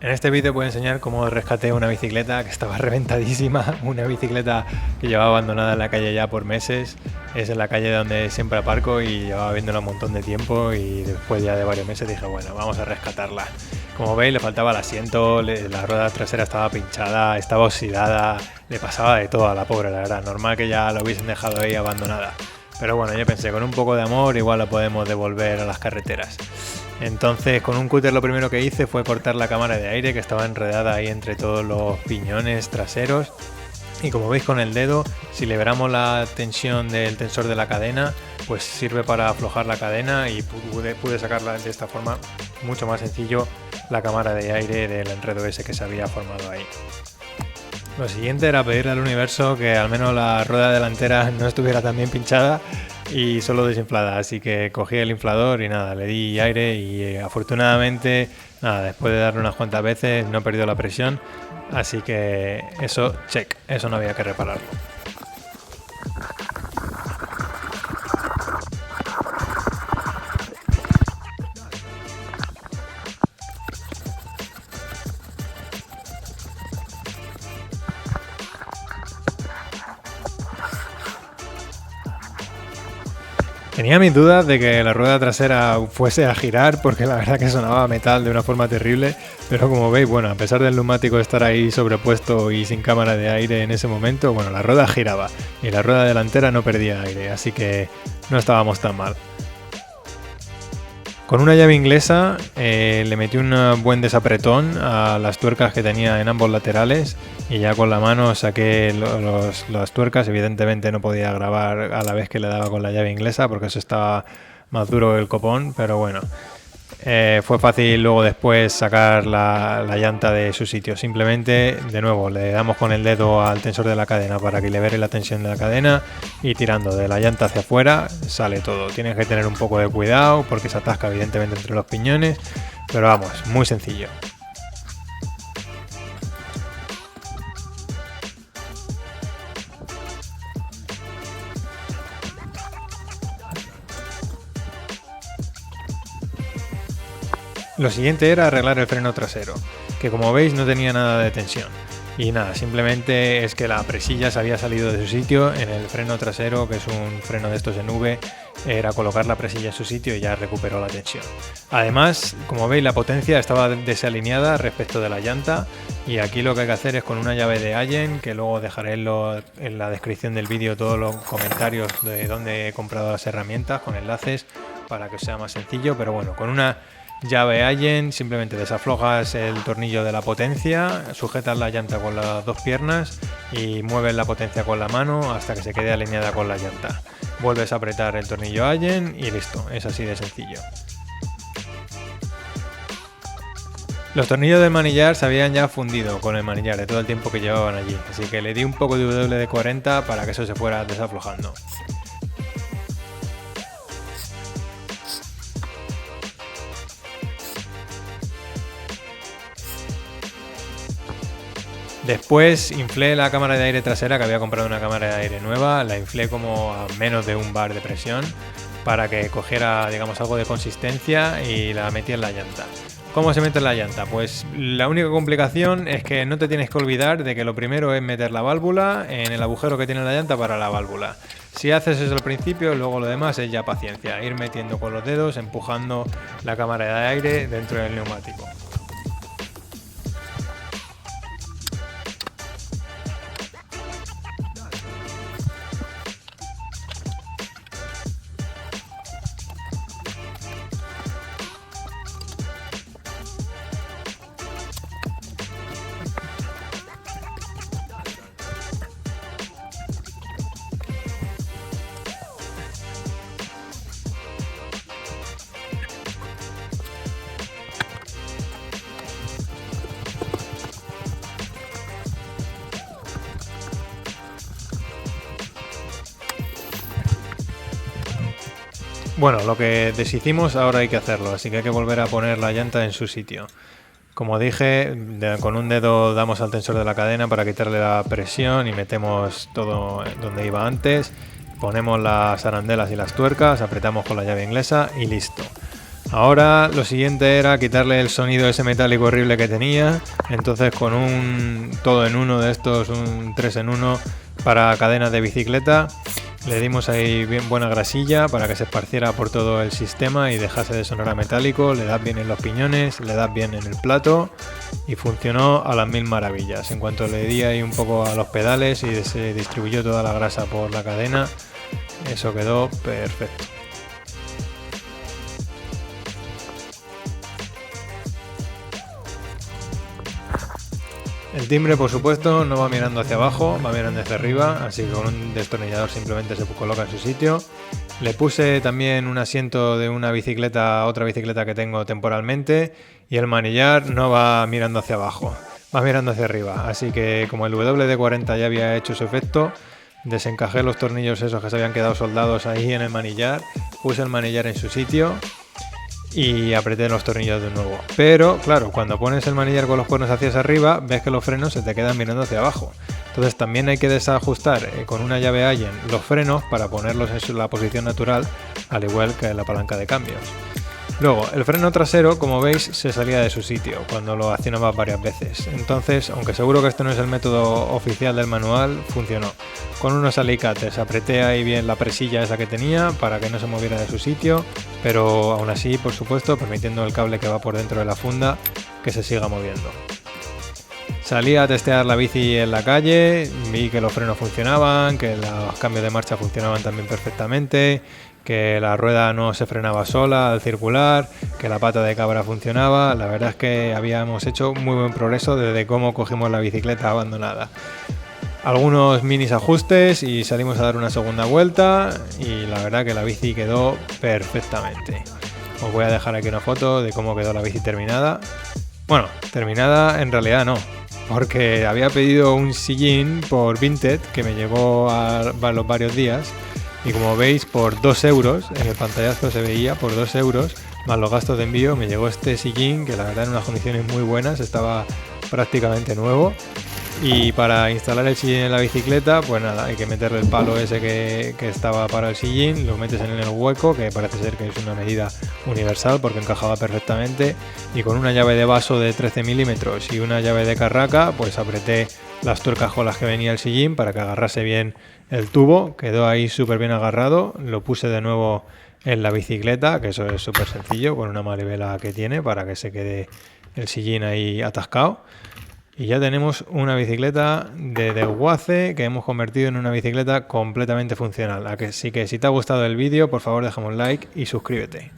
En este vídeo voy a enseñar cómo rescaté una bicicleta que estaba reventadísima, una bicicleta que llevaba abandonada en la calle ya por meses. Es en la calle donde siempre aparco y llevaba viéndola un montón de tiempo y después ya de varios meses dije, bueno, vamos a rescatarla. Como veis, le faltaba el asiento, la rueda trasera estaba pinchada, estaba oxidada, le pasaba de todo a la pobre, la verdad. Normal que ya la hubiesen dejado ahí abandonada. Pero bueno, yo pensé, con un poco de amor igual la podemos devolver a las carreteras. Entonces con un cúter lo primero que hice fue cortar la cámara de aire que estaba enredada ahí entre todos los piñones traseros. Y como veis con el dedo, si liberamos la tensión del tensor de la cadena, pues sirve para aflojar la cadena y pude sacarla de esta forma mucho más sencillo la cámara de aire del enredo ese que se había formado ahí. Lo siguiente era pedirle al universo que al menos la rueda delantera no estuviera tan bien pinchada y solo desinflada, así que cogí el inflador y nada, le di aire y afortunadamente, nada, después de darle unas cuantas veces no perdió la presión, así que eso, check, eso no había que repararlo. Tenía mis dudas de que la rueda trasera fuese a girar porque la verdad que sonaba a metal de una forma terrible, pero como veis, bueno, a pesar del neumático estar ahí sobrepuesto y sin cámara de aire en ese momento, bueno, la rueda giraba y la rueda delantera no perdía aire, así que no estábamos tan mal. Con una llave inglesa le metí un buen desapretón a las tuercas que tenía en ambos laterales y ya con la mano saqué las tuercas. Evidentemente no podía grabar a la vez que le daba con la llave inglesa porque eso estaba más duro el copón, pero bueno. Fue fácil luego después sacar la llanta de su sitio. Simplemente, de nuevo, le damos con el dedo al tensor de la cadena para que libere la tensión de la cadena y tirando de la llanta hacia afuera sale todo. Tienes que tener un poco de cuidado porque se atasca evidentemente entre los piñones, pero vamos, muy sencillo. Lo siguiente era arreglar el freno trasero, que como veis no tenía nada de tensión. Y nada, simplemente es que la presilla se había salido de su sitio en el freno trasero, que es un freno de estos en V, era colocar la presilla en su sitio y ya recuperó la tensión. Además, como veis, la potencia estaba desalineada respecto de la llanta y aquí lo que hay que hacer es con una llave de Allen, que luego dejaré en la descripción del vídeo todos los comentarios de dónde he comprado las herramientas con enlaces para que os sea más sencillo, pero bueno, con una llave Allen simplemente desaflojas el tornillo de la potencia, sujetas la llanta con las dos piernas y mueves la potencia con la mano hasta que se quede alineada con la llanta. Vuelves a apretar el tornillo Allen y listo, es así de sencillo. Los tornillos del manillar se habían ya fundido con el manillar de todo el tiempo que llevaban allí, así que le di un poco de WD-40 para que eso se fuera desaflojando. Después inflé la cámara de aire trasera, que había comprado una cámara de aire nueva, la inflé como a menos de un bar de presión para que cogiera, digamos, algo de consistencia y la metí en la llanta. ¿Cómo se mete en la llanta? Pues la única complicación es que no te tienes que olvidar de que lo primero es meter la válvula en el agujero que tiene la llanta para la válvula. Si haces eso al principio, luego lo demás es ya paciencia, ir metiendo con los dedos, empujando la cámara de aire dentro del neumático. Bueno, lo que deshicimos ahora hay que hacerlo, así que hay que volver a poner la llanta en su sitio. Como dije, con un dedo damos al tensor de la cadena para quitarle la presión y metemos todo donde iba antes. Ponemos las arandelas y las tuercas, apretamos con la llave inglesa y listo. Ahora lo siguiente era quitarle el sonido ese metálico horrible que tenía, entonces con un todo en uno de estos, un 3 en 1 para cadenas de bicicleta, le dimos ahí bien buena grasilla para que se esparciera por todo el sistema y dejase de sonar a metálico, le das bien en los piñones, le das bien en el plato y funcionó a las mil maravillas. En cuanto le di ahí un poco a los pedales y se distribuyó toda la grasa por la cadena, eso quedó perfecto. El timbre, por supuesto, no va mirando hacia abajo, va mirando hacia arriba, así que con un destornillador simplemente se coloca en su sitio. Le puse también un asiento de una bicicleta, otra bicicleta que tengo temporalmente, y el manillar no va mirando hacia abajo, va mirando hacia arriba. Así que como el WD-40 ya había hecho su efecto, desencajé los tornillos esos que se habían quedado soldados ahí en el manillar, puse el manillar en su sitio y apreté los tornillos de nuevo. Pero claro, cuando pones el manillar con los cuernos hacia arriba, ves que los frenos se te quedan mirando hacia abajo. Entonces también hay que desajustar con una llave Allen los frenos para ponerlos en la posición natural, al igual que la palanca de cambios. Luego, el freno trasero, como veis, se salía de su sitio cuando lo accionaba varias veces. Entonces, aunque seguro que este no es el método oficial del manual, funcionó. Con unos alicates apreté ahí bien la presilla esa que tenía para que no se moviera de su sitio, pero aún así, por supuesto, permitiendo el cable que va por dentro de la funda que se siga moviendo. Salí a testear la bici en la calle, vi que los frenos funcionaban, que los cambios de marcha funcionaban también perfectamente, que la rueda no se frenaba sola al circular, que la pata de cabra funcionaba. La verdad es que habíamos hecho muy buen progreso desde cómo cogimos la bicicleta abandonada. Algunos minis ajustes y salimos a dar una segunda vuelta y la verdad que la bici quedó perfectamente. Os voy a dejar aquí una foto de cómo quedó la bici terminada. Bueno, terminada en realidad no, porque había pedido un sillín por Vinted que me llegó a los varios días. Y como veis, por 2 euros, en el pantallazo se veía, por 2 euros, más los gastos de envío, me llegó este sillín, que la verdad en unas condiciones muy buenas, estaba prácticamente nuevo. Y para instalar el sillín en la bicicleta, pues nada, hay que meterle el palo ese que estaba para el sillín, lo metes en el hueco, que parece ser que es una medida universal porque encajaba perfectamente, y con una llave de vaso de 13 milímetros y una llave de carraca, pues apreté las tuercas con las que venía el sillín para que agarrase bien el tubo, quedó ahí súper bien agarrado, lo puse de nuevo en la bicicleta, que eso es súper sencillo, con una manivela que tiene para que se quede el sillín ahí atascado. Y ya tenemos una bicicleta de desguace que hemos convertido en una bicicleta completamente funcional. Así que si te ha gustado el vídeo, por favor déjame un like y suscríbete.